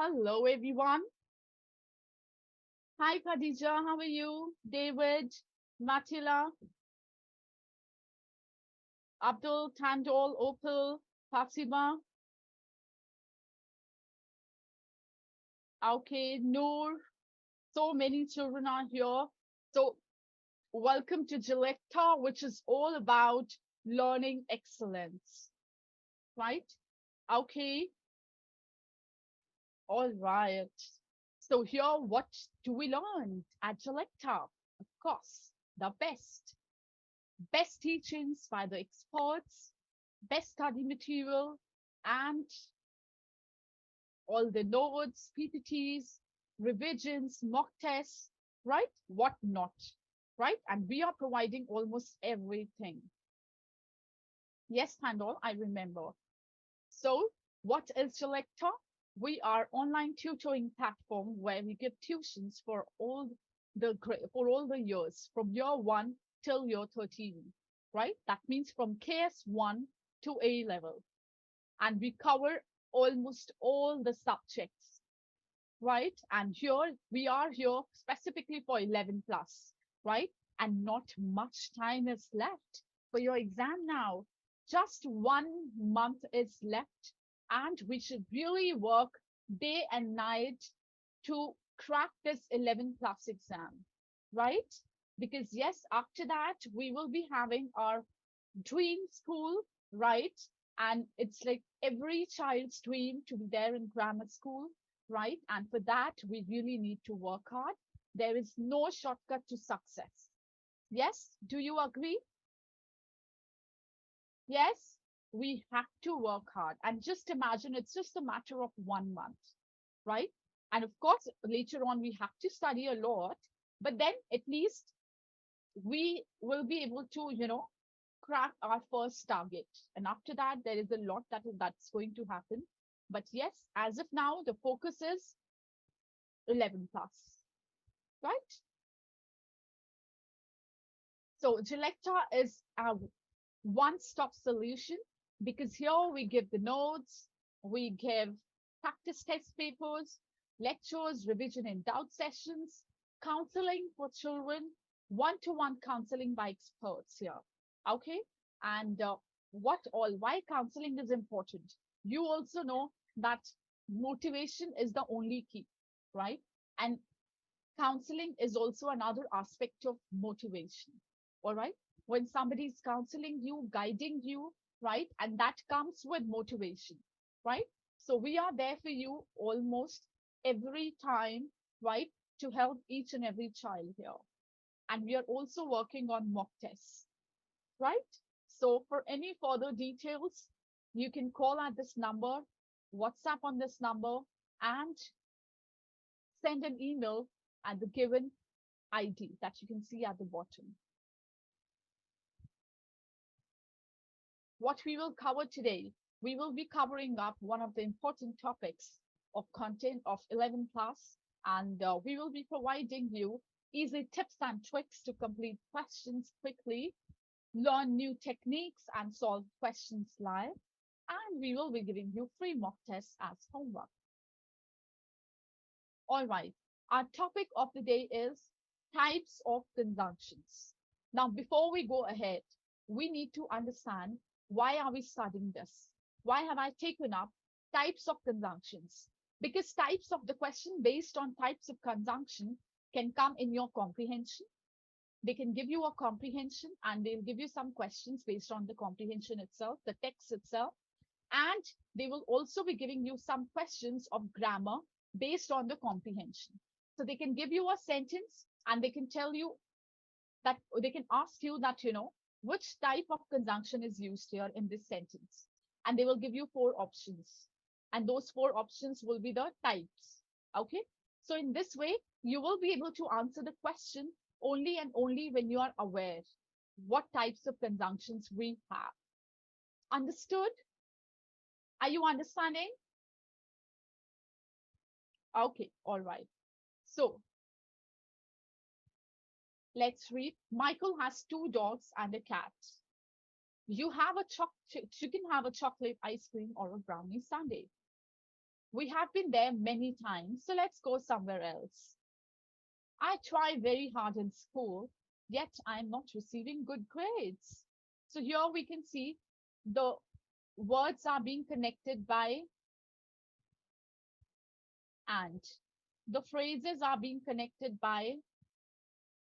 Hello, everyone. Hi, Khadija. How are you? David, Matila, Abdul, Tandol, Opal, Fatima, okay, Noor. So many children are here. So, welcome to Glecta, which is all about learning excellence, right? Okay, all right. So, here, what do we learn at Glecta? Of course, the best teachings by the experts, best study material, and all the notes, PPTs, revisions, mock tests, right? What not, right? And we are providing almost everything. Yes, Pandol, I remember. So, what is Selector? We are online tutoring platform where we give tuitions for all the years from year 1 till year 13, right? That means from KS1 to A level, and we cover almost all the subjects, right? And here we are here specifically for 11 plus, right? And not much time is left for your exam now. Just 1 month is left, and we should really work day and night to crack this 11 plus exam, right? Because, yes, after that, we will be having our dream school, right? And it's like every child's dream to be there in grammar school, right? And for that, we really need to work hard. There is no shortcut to success. Yes, do you agree? Yes, we have to work hard. And just imagine it's just a matter of 1 month, right? And of course, later on, we have to study a lot, but then at least we will be able to, crack our first target. And after that, there is a lot that's going to happen. But yes, as of now, the focus is 11 plus, right? So Gelecta is our one-stop solution because here we give the notes, we give practice test papers, lectures, revision and doubt sessions, counseling for children, one-to-one counseling by experts here. Okay, and why counseling is important. You also know that motivation is the only key, right? And counseling is also another aspect of motivation. All right, when somebody is counseling you, guiding you, right, and that comes with motivation, right? So we are there for you almost every time, right, to help each and every child here. And we are also working on mock tests, right? So for any further details, you can call at this number, WhatsApp on this number, and send an email at the given ID that you can see at the bottom. What we will cover today, we will be covering up one of the important topics of content of 11 plus, and we will be providing you easy tips and tricks to complete questions quickly, learn new techniques and solve questions live, and we will be giving you free mock tests as homework. All right, our topic of the day is types of conjunctions. Now, before we go ahead, we need to understand why are we studying this? Why have I taken up types of conjunctions? Because types of the question based on types of conjunction can come in your comprehension. They can give you a comprehension and they'll give you some questions based on the comprehension itself, the text itself. And they will also be giving you some questions of grammar based on the comprehension. So they can give you a sentence and they can tell you that, or they can ask you that, which type of conjunction is used here in this sentence. And they will give you 4 options. And those 4 options will be the types. Okay. So in this way, you will be able to answer the question only and only when you are aware what types of conjunctions we have. Understood? Are you understanding? Okay, all right. So let's read. Michael has 2 dogs and a cat. You can have a chocolate ice cream or a brownie sundae. We have been there many times, so let's go somewhere else. I try very hard in school, yet I'm not receiving good grades. So here we can see the words are being connected by and. The phrases are being connected by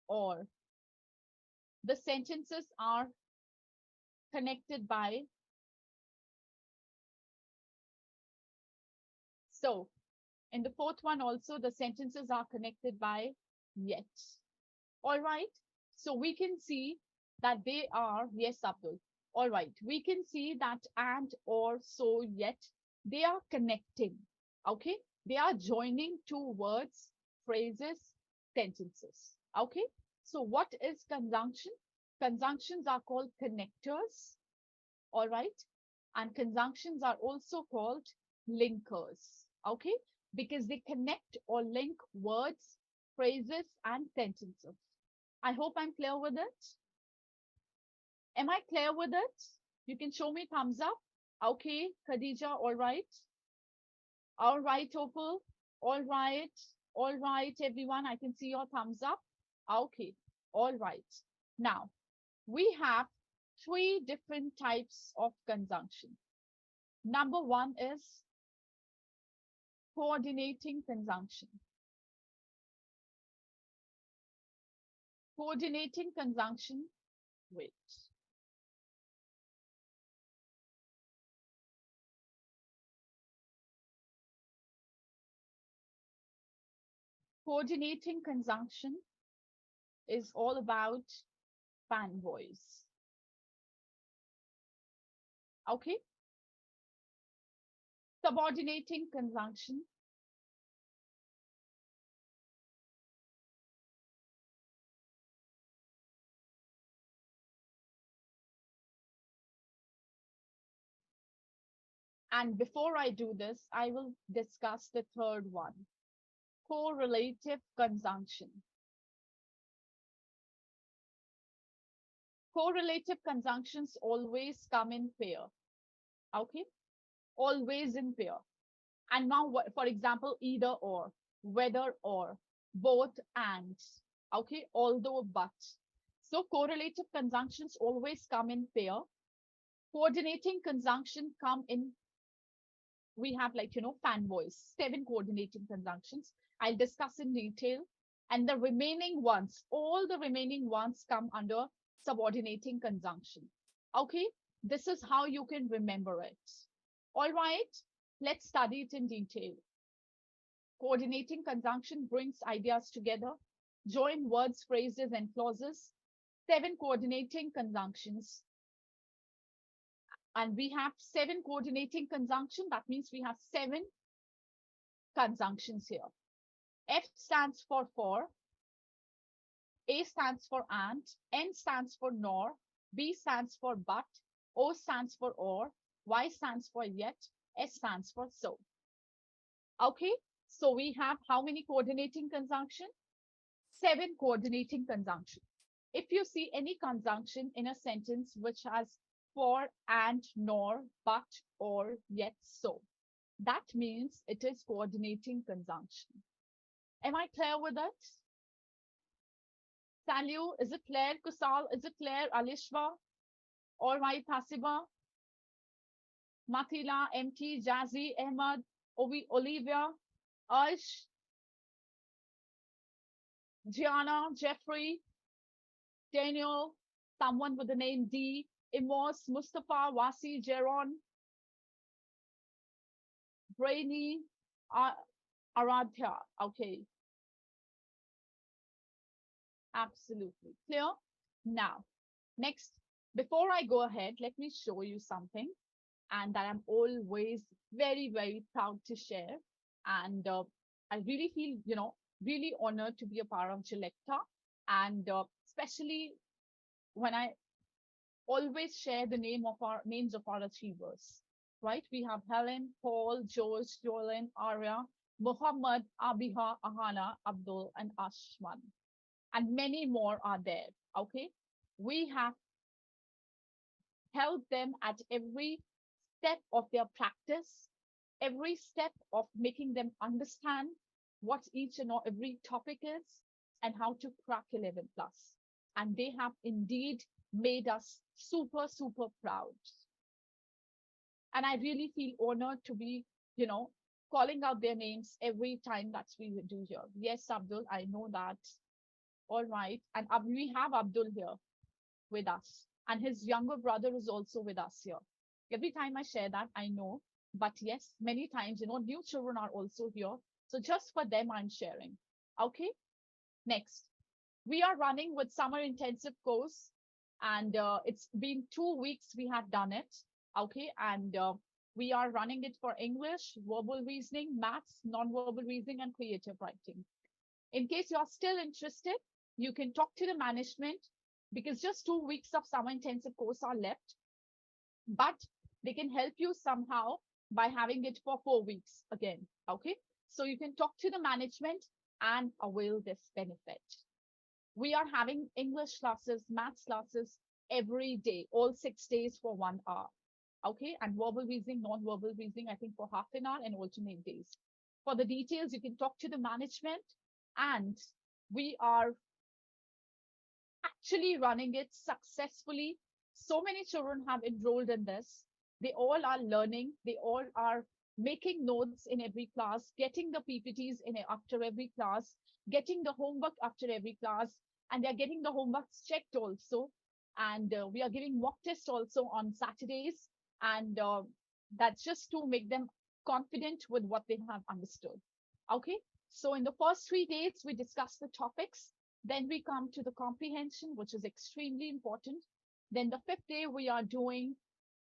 or. The sentences are connected by so. In the fourth one also, the sentences are connected by yet. All right. So we can see that they are, yes, Abdul. All right. We can see that and, or, so, yet, they are connecting. Okay. They are joining two words, phrases, sentences. Okay. So what is conjunction? Conjunctions are called connectors. All right. And conjunctions are also called linkers. Okay. Because they connect or link words, phrases, and sentences. I hope I'm clear with it. Am I clear with it? You can show me thumbs up. Okay, Khadija, all right. All right, Opal. All right. All right, everyone. I can see your thumbs up. Okay. All right. Now, we have three different types of conjunction. Number one is coordinating conjunction. Coordinating conjunction, wait. Coordinating conjunction is all about fanboys. Okay. Subordinating conjunction. And before I do this, I will discuss the third one, correlative conjunction. Correlative conjunctions always come in pair. Okay. Always in pair. And now, for example, either or, whether or, both and. Okay. Although, but. So correlative conjunctions always come in pair. Coordinating conjunction come in, we have like, fanboys, 7 coordinating conjunctions. I'll discuss in detail. And the remaining ones, all the remaining ones come under subordinating conjunction. Okay, this is how you can remember it. All right, let's study it in detail. Coordinating conjunction brings ideas together, join words, phrases, and clauses. 7 coordinating conjunctions, and we have 7 coordinating conjunction. That means we have 7 conjunctions here. F stands for, A stands for and, N stands for nor, B stands for but, O stands for or, Y stands for yet, S stands for so. Okay, so we have how many coordinating conjunction? 7 coordinating conjunction. If you see any conjunction in a sentence which has for, and, nor, but, or, yet, so, that means it is coordinating conjunction. Am I clear with that? Salu, is it clear? Kusal, is it clear? Alishwa, all right, Hasiba, Matila, MT, Jazzy, Ahmad, Olivia, Ash, Gianna, Jeffrey, Daniel, someone with the name D, Imos, Mustafa, Wasi, Jeron, Brainy, Aradhya. Okay, absolutely clear. Now, next, before I go ahead, let me show you something, and that I'm always very, very proud to share. And I really feel, really honored to be a part of Glecta, and especially when I always share the names of our achievers. Right? We have Helen, Paul, George, Jolene, Arya, Muhammad, Abiha, Ahana, Abdul, and Ashman, and many more are there. Okay, we have helped them at every step of their practice, every step of making them understand what each and every topic is and how to crack 11 plus. And they have indeed made us super, super proud. And I really feel honored to be, you know, calling out their names every time that we do here. Yes, Abdul, I know that. All right. And we have Abdul here with us. And his younger brother is also with us here. Every time I share that, I know. But yes, many times, new children are also here. So just for them, I'm sharing. Okay. Next, we are running with summer intensive course, and it's been 2 weeks we have done it. Okay. And we are running it for English, verbal reasoning, maths, non-verbal reasoning, and creative writing. In case you are still interested, you can talk to the management because just 2 weeks of summer intensive course are left, but they can help you somehow by having it for 4 weeks again. Okay. So you can talk to the management and avail this benefit. We are having English classes, maths classes every day, all 6 days for 1 hour. Okay. And verbal reasoning, non-verbal reasoning, I think for half an hour and alternate days. For the details, you can talk to the management, and we are actually running it successfully. So many children have enrolled in this. They all are learning. They all are making notes in every class, getting the PPTs after every class, getting the homework after every class, and they're getting the homeworks checked also. And we are giving mock tests also on Saturdays. And that's just to make them confident with what they have understood. Okay. So in the first 3 days, we discuss the topics. Then we come to the comprehension, which is extremely important. Then the 5th day, we are doing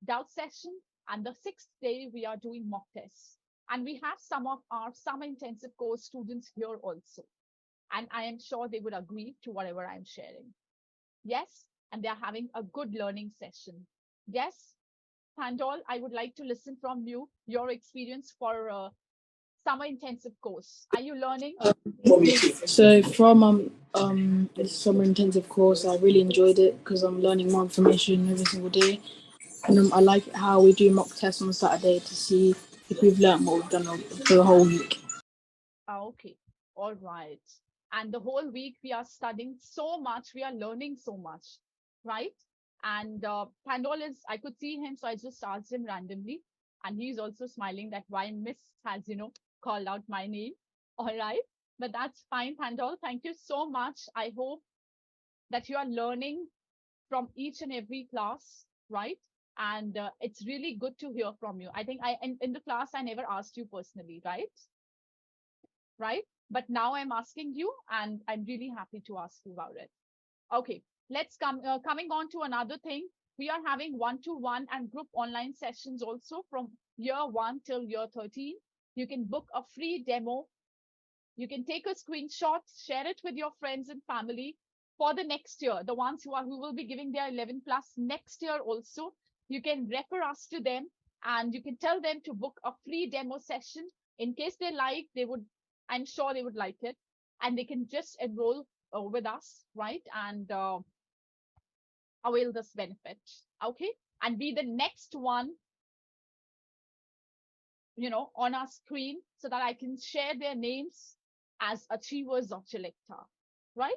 doubt session. And the 6th day, we are doing mock tests. And we have some of our summer intensive course students here also. And I am sure they would agree to whatever I'm sharing. Yes. And they're having a good learning session. Yes. Pandol, I would like to listen from you, your experience for summer intensive course. Are you learning? So from this summer intensive course, I really enjoyed it because I'm learning more information every single day, and I like how we do mock tests on Saturday to see if we've learned what we've done for the whole week. Okay. All right. And the whole week we are studying so much. We are learning so much, right? And Pandol I could see him, so I just asked him randomly. And he's also smiling that why Miss has, called out my name. All right. But that's fine, Pandol. Thank you so much. I hope that you are learning from each and every class, right? And it's really good to hear from you. I think in the class, I never asked you personally, right? Right? But now I'm asking you, and I'm really happy to ask you about it. Okay, let's coming on to another thing. We are having one-to-one and group online sessions also from year 1 till year 13. You can book a free demo. You can take a screenshot, share it with your friends and family for the next year. The ones who will be giving their 11 plus next year also. You can refer us to them, and you can tell them to book a free demo session in case they like. I'm sure they would like it, and they can just enroll with us, right? And avail this benefit. Okay. And be the next one, on our screen so that I can share their names as achievers of Glecta, right?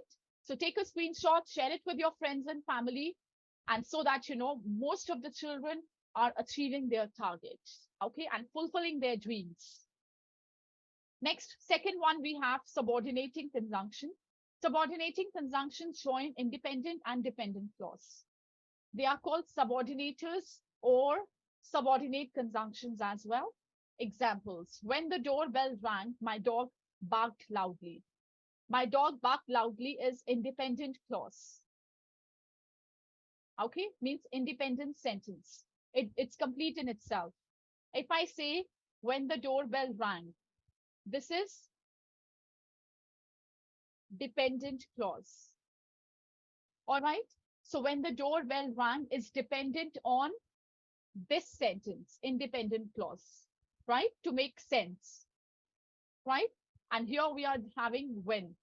So take a screenshot, share it with your friends and family, and so that, most of the children are achieving their targets, okay, and fulfilling their dreams. Next, second one, we have subordinating conjunction. Subordinating conjunctions join independent and dependent clause. They are called subordinators or subordinate conjunctions as well. Examples: when the doorbell rang, my dog barked loudly. My dog barked loudly is independent clause. Okay, means independent sentence. It's complete in itself. If I say when the doorbell rang, this is dependent clause. All right. So when the doorbell rang is dependent on this sentence, independent clause, right? To make sense, right? And here we are having when.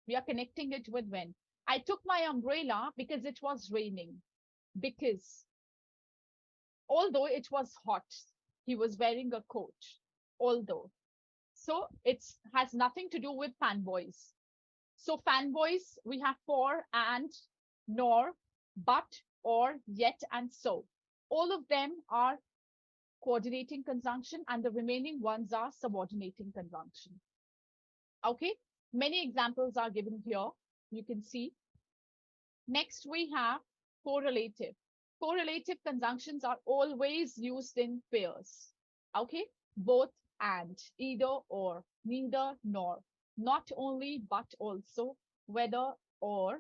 We are connecting it with when. I took my umbrella because it was raining. Because although it was hot, he was wearing a coat. although. So it has nothing to do with fanboys. So fanboys, we have for, and, nor, but, or, yet, and so. All of them are coordinating conjunction, and the remaining ones are subordinating conjunction. Okay, many examples are given here. You can see. Next, we have correlative. Correlative conjunctions are always used in pairs. Okay, both, and, either or, neither nor, not only but also, whether or.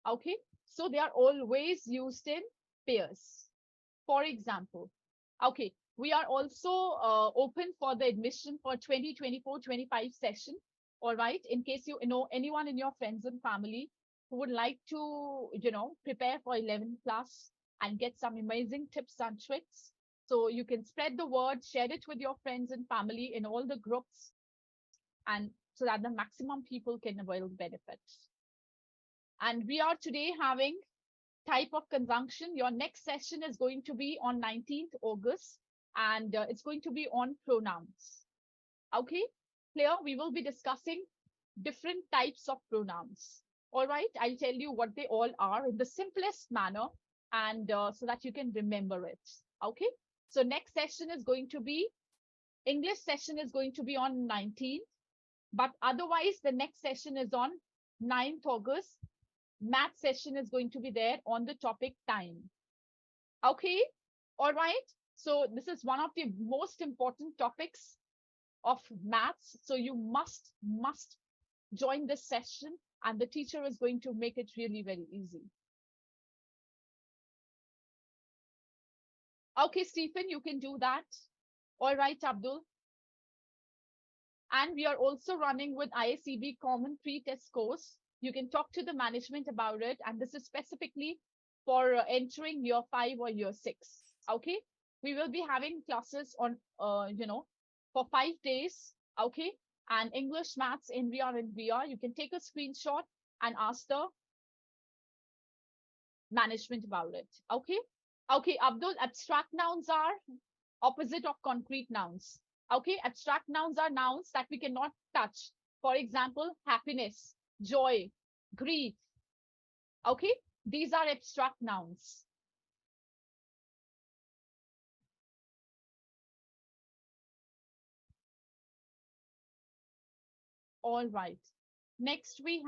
Okay, so they are always used in pairs. For example, okay, we are also open for the admission for 2024-25 session. All right, in case you know anyone in your friends and family who would like to, prepare for 11 plus and get some amazing tips and tricks. So you can spread the word, share it with your friends and family in all the groups, and so that the maximum people can avail benefits. And we are today having type of conjunction. Your next session is going to be on 19th August, and it's going to be on pronouns. Okay, clear? We will be discussing different types of pronouns. All right, I'll tell you what they all are in the simplest manner, and so that you can remember it. Okay, so next session is going to be English session is going to be on 19th, but otherwise the next session is on 9th August. Math session is going to be there on the topic time. Okay, all right. So this is one of the most important topics of maths. So you must join this session, and the teacher is going to make it really very easy. Okay, Stephen, you can do that. All right, Abdul. And we are also running with ISEB Common Pre-Test course. You can talk to the management about it. And this is specifically for entering year 5 or year 6. Okay. We will be having classes on, for 5 days. Okay. And English, maths in VR and VR. You can take a screenshot and ask the management about it. Okay. Okay, Abdul, abstract nouns are opposite of concrete nouns. Okay, abstract nouns are nouns that we cannot touch. For example, happiness, joy, grief. Okay, these are abstract nouns. All right. Next we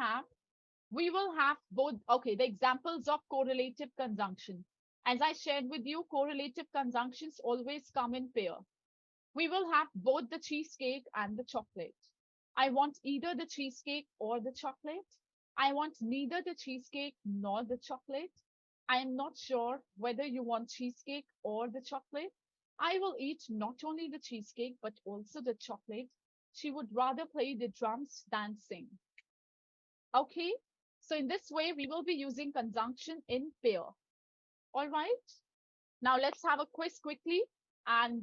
will have both, okay, the examples of correlative conjunction. As I shared with you, correlative conjunctions always come in pair. We will have both the cheesecake and the chocolate. I want either the cheesecake or the chocolate. I want neither the cheesecake nor the chocolate. I am not sure whether you want cheesecake or the chocolate. I will eat not only the cheesecake but also the chocolate. She would rather play the drums than sing. Okay, so in this way, we will be using conjunction in pair. All right, now let's have a quiz quickly. And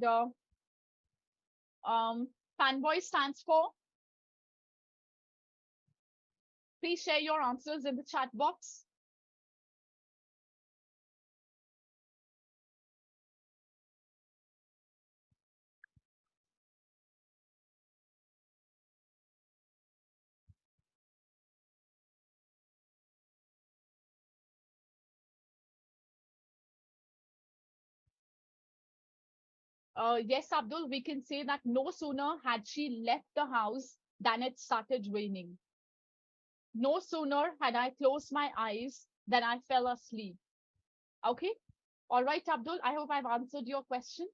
fanboy stands for. Please share your answers in the chat box. Yes, Abdul, we can say that no sooner had she left the house than it started raining. No sooner had I closed my eyes than I fell asleep. Okay. All right, Abdul, I hope I've answered your question.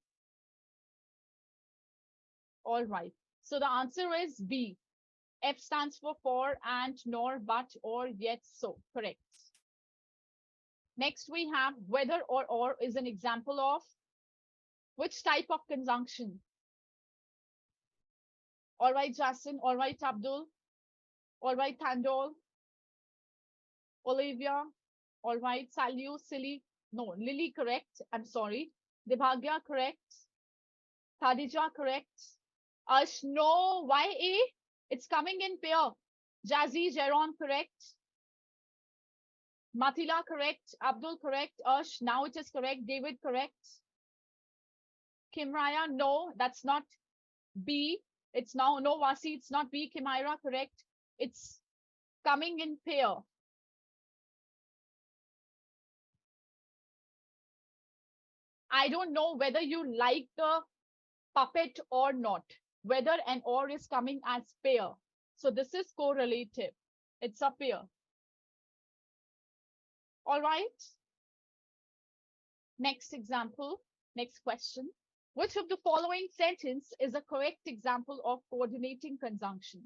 All right. So the answer is B. F stands for, and, nor, but, or, yet, so. Correct. Next, we have whether or is an example of which type of conjunction? All right, Justin. All right, Abdul. All right, Thandol. Olivia. All right, Salyu, Silly. No, Lily, correct. I'm sorry. Debhagya, correct. Khadija, correct. Ash, no. Why A? It's coming in pair. Jazzy, Jeron, correct. Mathila, correct. Abdul, correct. Ash, now it is correct. David, correct. Kimraya, no, that's not B. It's now, no, Vasi, it's not B. Kimaira, correct. It's coming in pair. I don't know whether you like the puppet or not, whether an or is coming as pair. So this is correlative. It's a pair. All right. Next example, next question. Which of the following sentence is a correct example of coordinating conjunction?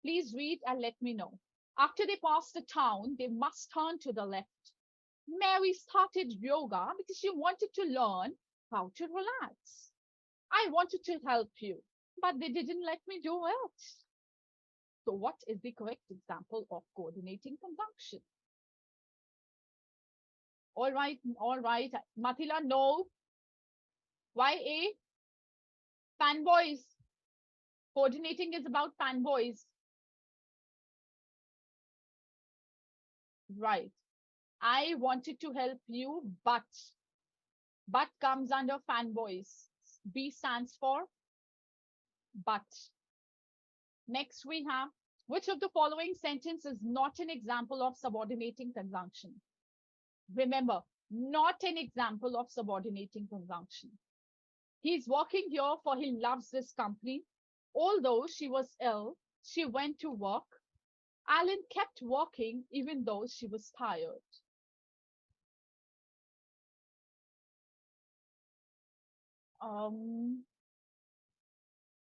Please read and let me know. After they pass the town, they must turn to the left. Mary started yoga because she wanted to learn how to relax. I wanted to help you, but they didn't let me do it. So what is the correct example of coordinating conjunction? All right. Mathila, no. Why A? Fanboys. Coordinating is about fanboys. Right. I wanted to help you, but comes under fanboys. B stands for but. Next we have, which of the following sentence is not an example of subordinating conjunction? Remember, not an example of subordinating conjunction. He's working here for he loves this company. Although she was ill, she went to work. Alan kept working even though she was tired.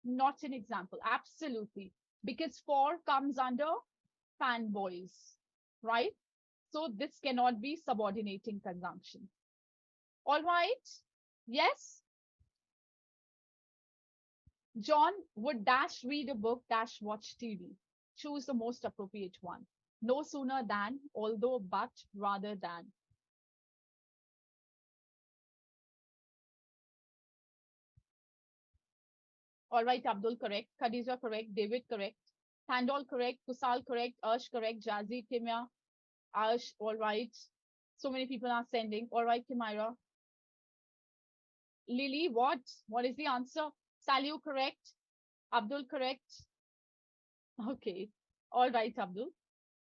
Not an example, absolutely. Because for comes under fanboys, right? So this cannot be subordinating conjunction. All right. Yes. John would dash read a book, dash watch TV. Choose the most appropriate one. No sooner than, although, but, rather than. All right, Abdul, correct. Khadija, correct. David, correct. Thandol, correct. Kusal, correct. Ursh, correct. Jazzy, Kimya, Ursh, all right. So many people are sending. All right, Kimaira. Lily, what? What is the answer? Salu, correct. Abdul, correct. Okay. All right, Abdul.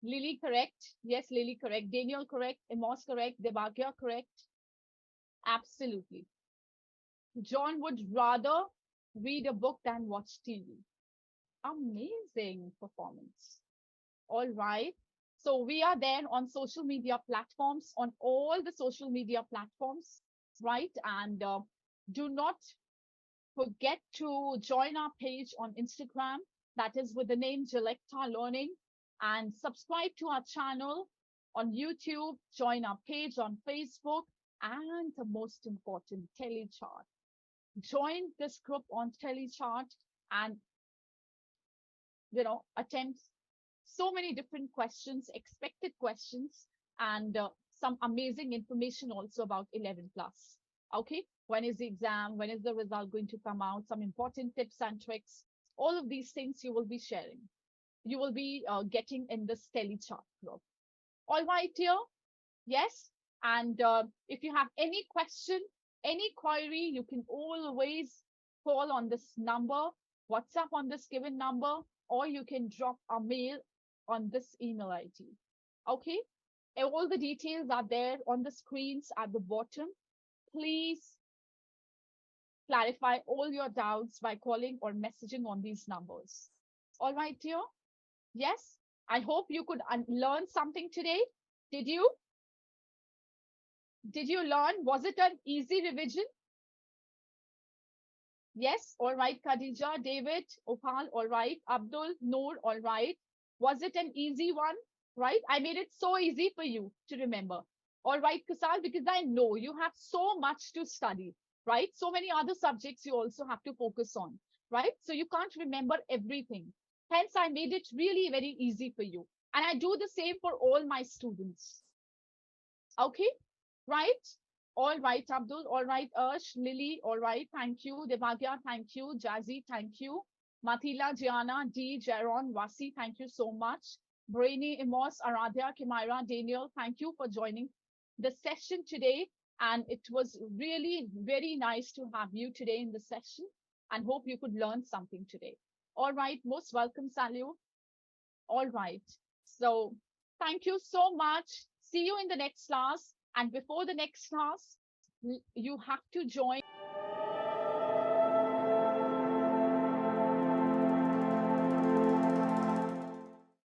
Lily, correct. Yes, Lily, correct. Daniel, correct. Amos, correct. Debagya, correct. Absolutely. John would rather read a book than watch TV. Amazing performance. All right. So we are there on social media platforms, on all the social media platforms, right? And do not forget to join our page on Instagram. That is with the name Glecta Learning. And subscribe to our channel on YouTube. Join our page on Facebook. And the most important, Telechart. Join this group on Telechart and attempt so many different questions, expected questions, and some amazing information also about 11 plus. Okay, when is the exam? When is the result going to come out? Some important tips and tricks. All of these things you will be sharing. You will be getting in this Telechart group. All right, dear. Yes. And if you have any question, any query, you can always call on this number, WhatsApp on this given number, or you can drop a mail on this email ID. Okay. All the details are there on the screens at the bottom. Please clarify all your doubts by calling or messaging on these numbers. All right, dear. Yes. I hope you could learn something today. Did you? Did you learn? Was it an easy revision? Yes. All right, Khadija, David, Opal, all right. Abdul, Noor, all right. Was it an easy one? Right? I made it so easy for you to remember. All right, Kusal, because I know you have so much to study, right? So many other subjects you also have to focus on, right? So you can't remember everything. Hence, I made it really very easy for you. And I do the same for all my students. Okay, right? All right, Abdul. All right, Ursh, Lily. All right, thank you. Devagya, thank you. Jazzy, thank you. Mathila, Gianna, D, Jaron, Wasi, thank you so much. Brainy, Amos, Aradhya, Kimaira, Daniel, thank you for joining the session today. And it was really very nice to have you today in the session and hope you could learn something today. All right, most welcome, Salu. All right. So thank you so much. See you in the next class. And before the next class, you have to join